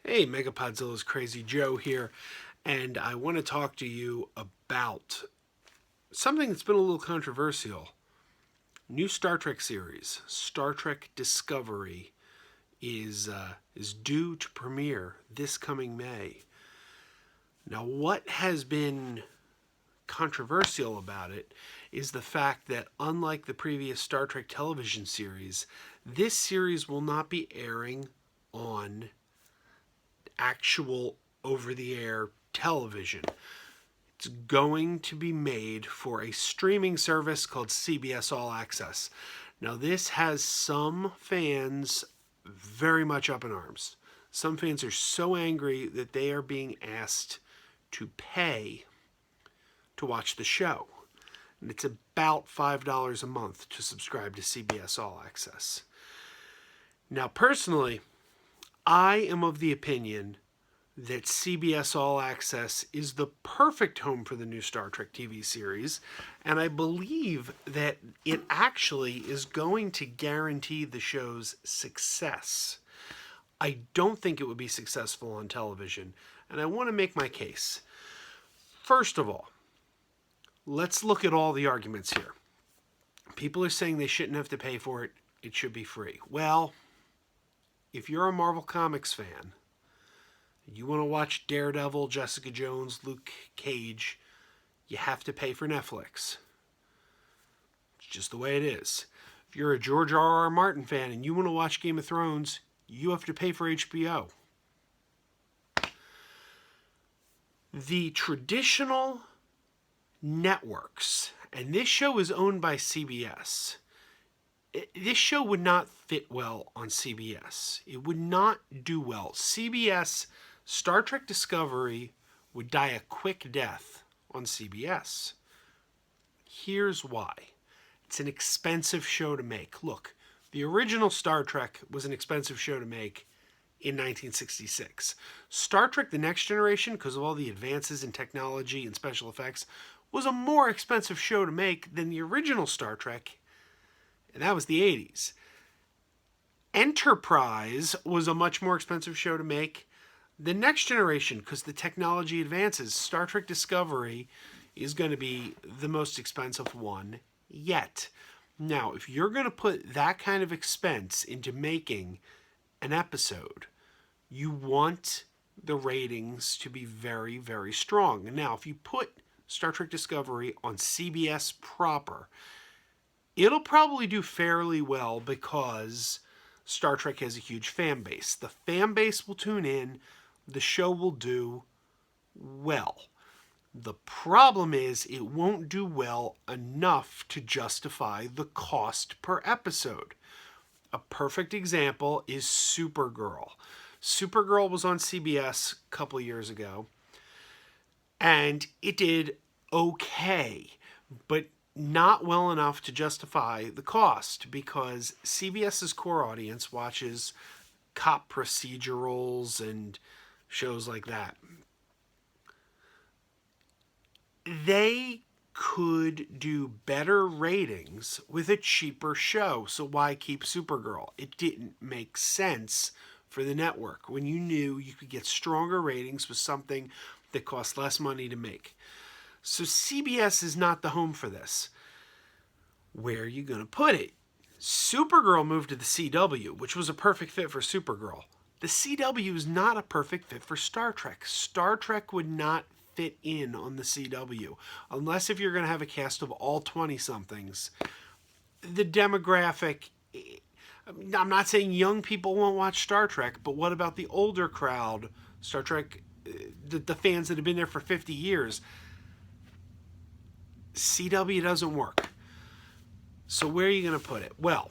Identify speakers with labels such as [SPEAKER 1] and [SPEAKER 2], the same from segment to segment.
[SPEAKER 1] Hey, MegaPodZilla's Crazy Joe here, and I want to talk to you about something that's been a little controversial. New Star Trek series, Star Trek Discovery, is due to premiere this coming May. Now, what has been controversial about it is the fact that, unlike the previous Star Trek television series, this series will not be airing on actual over the air television. It's going to be made for a streaming service called CBS All Access. Now, this has some fans very much up in arms. Some fans are so angry that they are being asked to pay to watch the show. And it's about $5 a month to subscribe to CBS All Access. Now, personally, I am of the opinion that CBS All Access is the perfect home for the new Star Trek TV series, and I believe that it actually is going to guarantee the show's success. I don't think it would be successful on television, and I want to make my case. First of all, let's look at all the arguments here. People are saying they shouldn't have to pay for it, it should be free. Well, if you're a Marvel Comics fan, you want to watch Daredevil, Jessica Jones, Luke Cage, you have to pay for Netflix. It's just the way it is. If you're a George R.R. Martin fan and you want to watch Game of Thrones, you have to pay for HBO. The traditional networks, and this show is owned by CBS, this show would not fit well on CBS. It would not do well. CBS Star Trek Discovery would die a quick death on CBS. Here's why. It's an expensive show to make. Look, the original Star Trek was an expensive show to make in 1966. Star Trek The Next Generation, because of all the advances in technology and special effects, was a more expensive show to make than the original Star Trek, and that was the 80s. Enterprise was a much more expensive show to make. The Next Generation, because the technology advances, Star Trek Discovery is going to be the most expensive one yet. Now, if you're going to put that kind of expense into making an episode, you want the ratings to be very, very strong. Now, if you put Star Trek Discovery on CBS proper, it'll probably do fairly well because Star Trek has a huge fan base. The fan base will tune in. The show will do well. The problem is it won't do well enough to justify the cost per episode. A perfect example is Supergirl. Supergirl was on CBS a couple of years ago, and it did okay, but not well enough to justify the cost because CBS's core audience watches cop procedurals and shows like that. They could do better ratings with a cheaper show, so why keep Supergirl? It didn't make sense for the network when you knew you could get stronger ratings with something that cost less money to make. So CBS is not the home for this. Where are you going to put it? Supergirl moved to the CW, which was a perfect fit for Supergirl. The CW is not a perfect fit for Star Trek. Star Trek would not fit in on the CW, unless if you're going to have a cast of all 20-somethings. The demographic, I'm not saying young people won't watch Star Trek, but what about the older crowd? Star Trek, the fans that have been there for 50 years. CW doesn't work. So where are you going to put it? Well,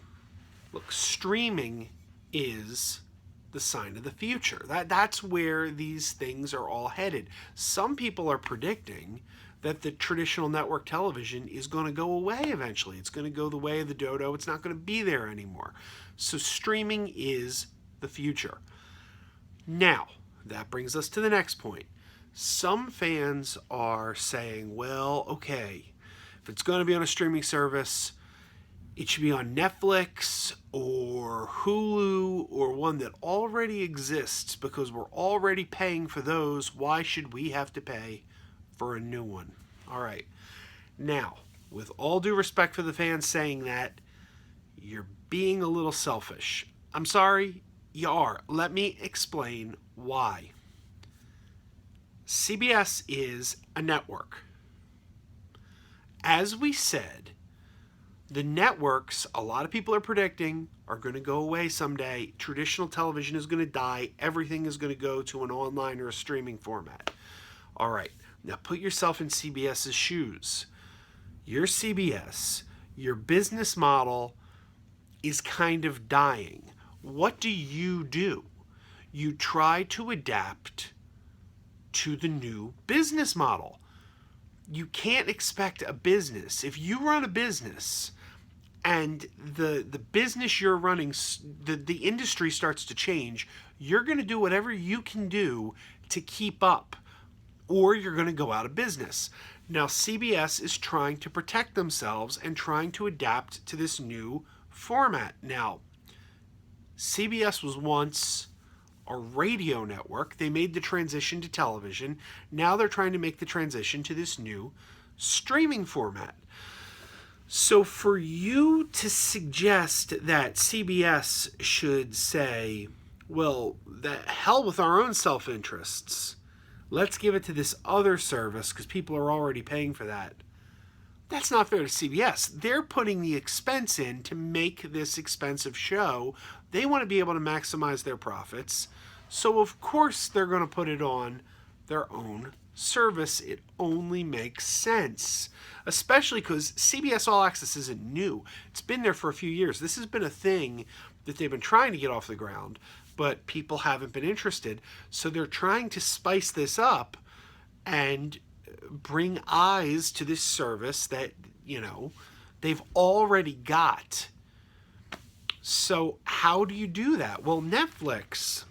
[SPEAKER 1] look, streaming is the sign of the future. That's where these things are all headed. Some people are predicting that the traditional network television is going to go away eventually. It's going to go the way of the dodo. It's not going to be there anymore. So streaming is the future. Now, that brings us to the next point. Some fans are saying, well, okay, if it's going to be on a streaming service, it should be on Netflix or Hulu or one that already exists because we're already paying for those. Why should we have to pay for a new one? All right. Now, with all due respect for the fans saying that, you're being a little selfish. I'm sorry, you are. Let me explain why. CBS is a network. As we said, the networks, a lot of people are predicting, are going to go away someday. Traditional television is going to die. Everything is going to go to an online or a streaming format. All right, now put yourself in CBS's shoes. You're CBS. Your business model is kind of dying. What do? You try to adapt to the new business model. You can't expect a business. If you run a business and the business you're running, the industry starts to change, you're going to do whatever you can do to keep up, or you're going to go out of business. Now, CBS is trying to protect themselves and trying to adapt to this new format. Now, CBS was once a radio network. They made the transition to television. Now they're trying to make the transition to this new streaming format. So for you to suggest that CBS should say, well, the hell with our own self-interests, let's give it to this other service because people are already paying for that. That's not fair to CBS. They're putting the expense in to make this expensive show. They want to be able to maximize their profits. So of course they're going to put it on their own service. It only makes sense. Especially because CBS All Access isn't new. It's been there for a few years. This has been a thing that they've been trying to get off the ground, but people haven't been interested. So they're trying to spice this up and bring eyes to this service that, they've already got. So how do you do that? Well, Netflix,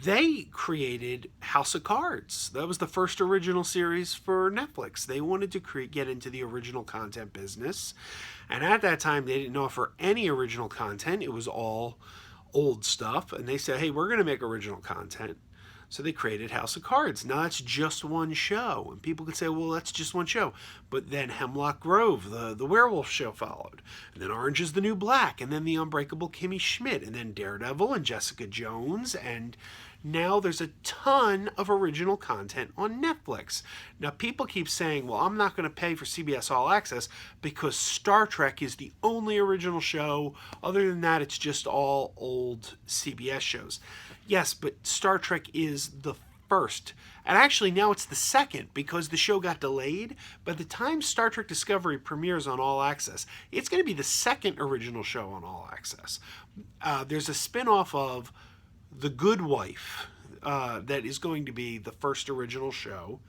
[SPEAKER 1] they created House of Cards. That was the first original series for Netflix. They wanted to get into the original content business. And at that time, they didn't offer any original content. It was all old stuff. And they said, hey, we're going to make original content. So they created House of Cards. Now that's just one show. And people could say, well, that's just one show. But then Hemlock Grove, the werewolf show, followed. And then Orange is the New Black. And then The Unbreakable Kimmy Schmidt. And then Daredevil and Jessica Jones. And now there's a ton of original content on Netflix. Now people keep saying, well, I'm not going to pay for CBS All Access because Star Trek is the only original show. Other than that, it's just all old CBS shows. Yes, but Star Trek is the first. And actually now it's the second because the show got delayed. By the time Star Trek Discovery premieres on All Access, it's going to be the second original show on All Access. There's a spin-off of The Good Wife that is going to be the first original show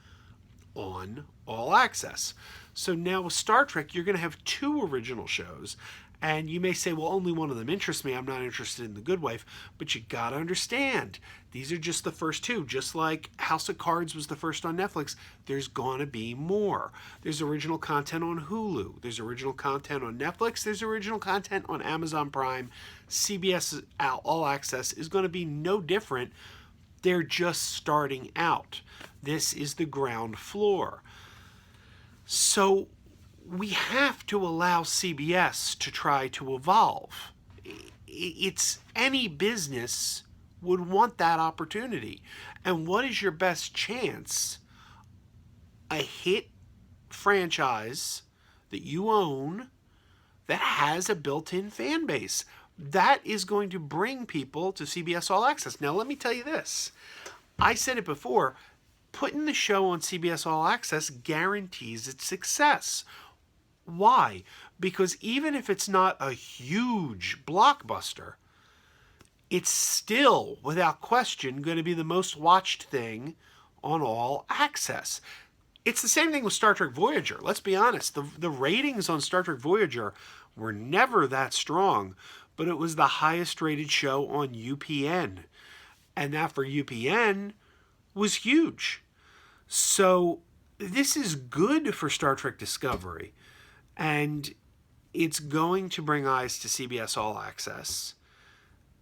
[SPEAKER 1] on All Access. So now with Star Trek, you're going to have two original shows. And you may say, well, only one of them interests me. I'm not interested in The Good Wife. But you got to understand, these are just the first two. Just like House of Cards was the first on Netflix, there's going to be more. There's original content on Hulu. There's original content on Netflix. There's original content on Amazon Prime. CBS All Access is going to be no different. They're just starting out. This is the ground floor. So we have to allow CBS to try to evolve. It's any business would want that opportunity. And what is your best chance? A hit franchise that you own that has a built-in fan base. That is going to bring people to CBS All Access. Now, let me tell you this. I said it before. Putting the show on CBS All Access guarantees its success. Why? Because even if it's not a huge blockbuster, it's still, without question, going to be the most watched thing on All Access. It's the same thing with Star Trek Voyager. Let's be honest. The ratings on Star Trek Voyager were never that strong, but it was the highest rated show on UPN. And that for UPN was huge. So this is good for Star Trek Discovery. And It's going to bring eyes to CBS All Access.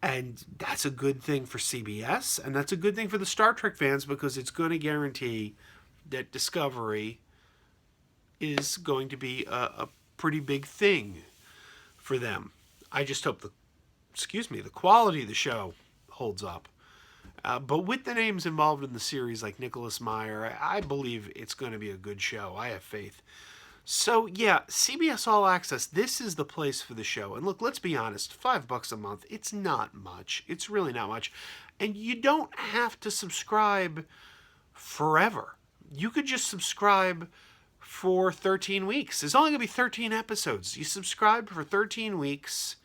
[SPEAKER 1] And that's a good thing for CBS, and that's a good thing for the Star Trek fans because it's going to guarantee that Discovery is going to be a pretty big thing for them. I just hope the quality of the show holds up. But with the names involved in the series like Nicholas Meyer, I believe it's going to be a good show. I have faith. So yeah, CBS All Access, this is the place for the show. And look, let's be honest, $5 a month, it's not much. It's really not much. And you don't have to subscribe forever. You could just subscribe for 13 weeks. There's only going to be 13 episodes. You subscribe for 13 weeks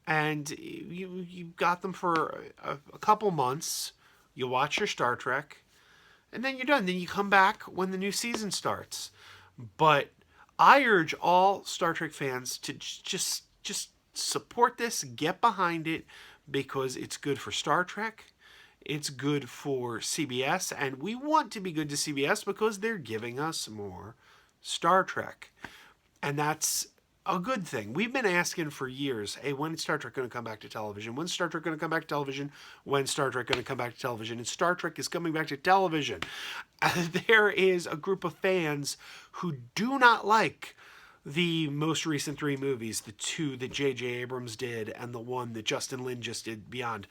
[SPEAKER 1] and you got them for a couple months. You watch your Star Trek and then you're done. Then you come back when the new season starts. But I urge all Star Trek fans to just support this, get behind it, because it's good for Star Trek, it's good for CBS, and we want to be good to CBS because they're giving us more Star Trek. And that's a good thing. We've been asking for years, hey, when is Star Trek going to come back to television? When's Star Trek going to come back to television? When's Star Trek going to come back to television? And Star Trek is coming back to television. There is a group of fans who do not like the most recent 3 movies, the 2 that J.J. Abrams did and the 1 that Justin Lin just did, Beyond.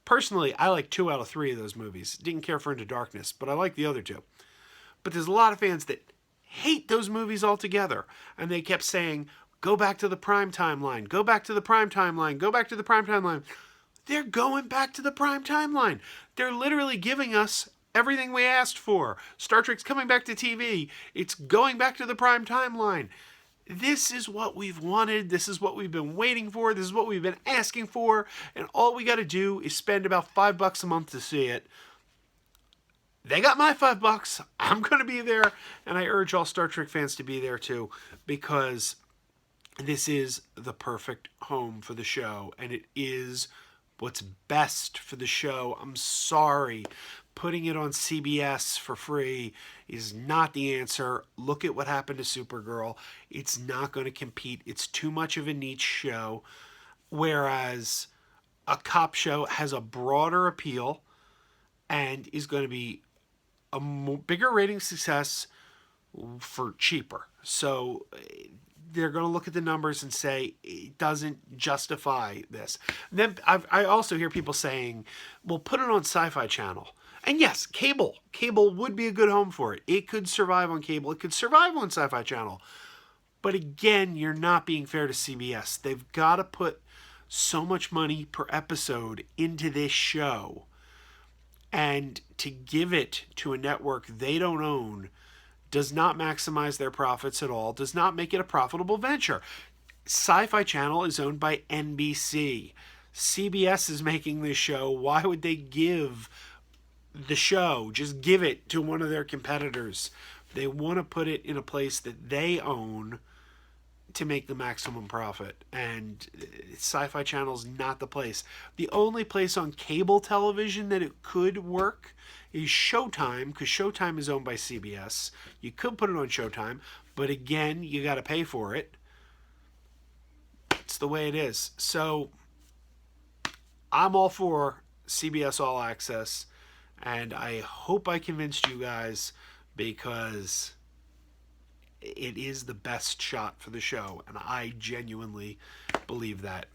[SPEAKER 1] Personally, I like 2 out of 3 of those movies. Didn't care for Into Darkness, but I like the other 2. But there's a lot of fans that hate those movies altogether. And they kept saying, go back to the prime timeline, go back to the prime timeline, go back to the prime timeline. They're going back to the prime timeline. They're literally giving us everything we asked for. Star Trek's coming back to TV. It's going back to the prime timeline. This is what we've wanted. This is what we've been waiting for. This is what we've been asking for. And all we got to do is spend about $5 a month to see it. They got my $5. I'm going to be there. And I urge all Star Trek fans to be there too, because this is the perfect home for the show. And it is what's best for the show. I'm sorry. Putting it on CBS for free is not the answer. Look at what happened to Supergirl. It's not going to compete. It's too much of a niche show. Whereas a cop show has a broader appeal and is going to be a bigger rating success for cheaper. So they're going to look at the numbers and say it doesn't justify this. Then I also hear people saying, well, put it on Sci-Fi Channel. And yes, cable would be a good home for it. It could survive on cable. It could survive on Sci-Fi Channel. But again, you're not being fair to CBS. They've got to put so much money per episode into this show. And to give it to a network they don't own does not maximize their profits at all, does not make it a profitable venture. Sci-Fi Channel is owned by NBC. CBS is making this show. Why would they give the show? Just give it to one of their competitors. They want to put it in a place that they own to make the maximum profit. And Sci-Fi Channel's not the place. The only place on cable television that it could work is Showtime, because Showtime is owned by CBS. You could put it on Showtime, but again, you got to pay for it. It's the way it is. So I'm all for CBS All Access, and I hope I convinced you guys, because it is the best shot for the show, and I genuinely believe that.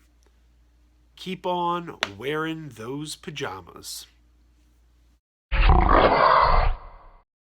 [SPEAKER 1] Keep on wearing those pajamas.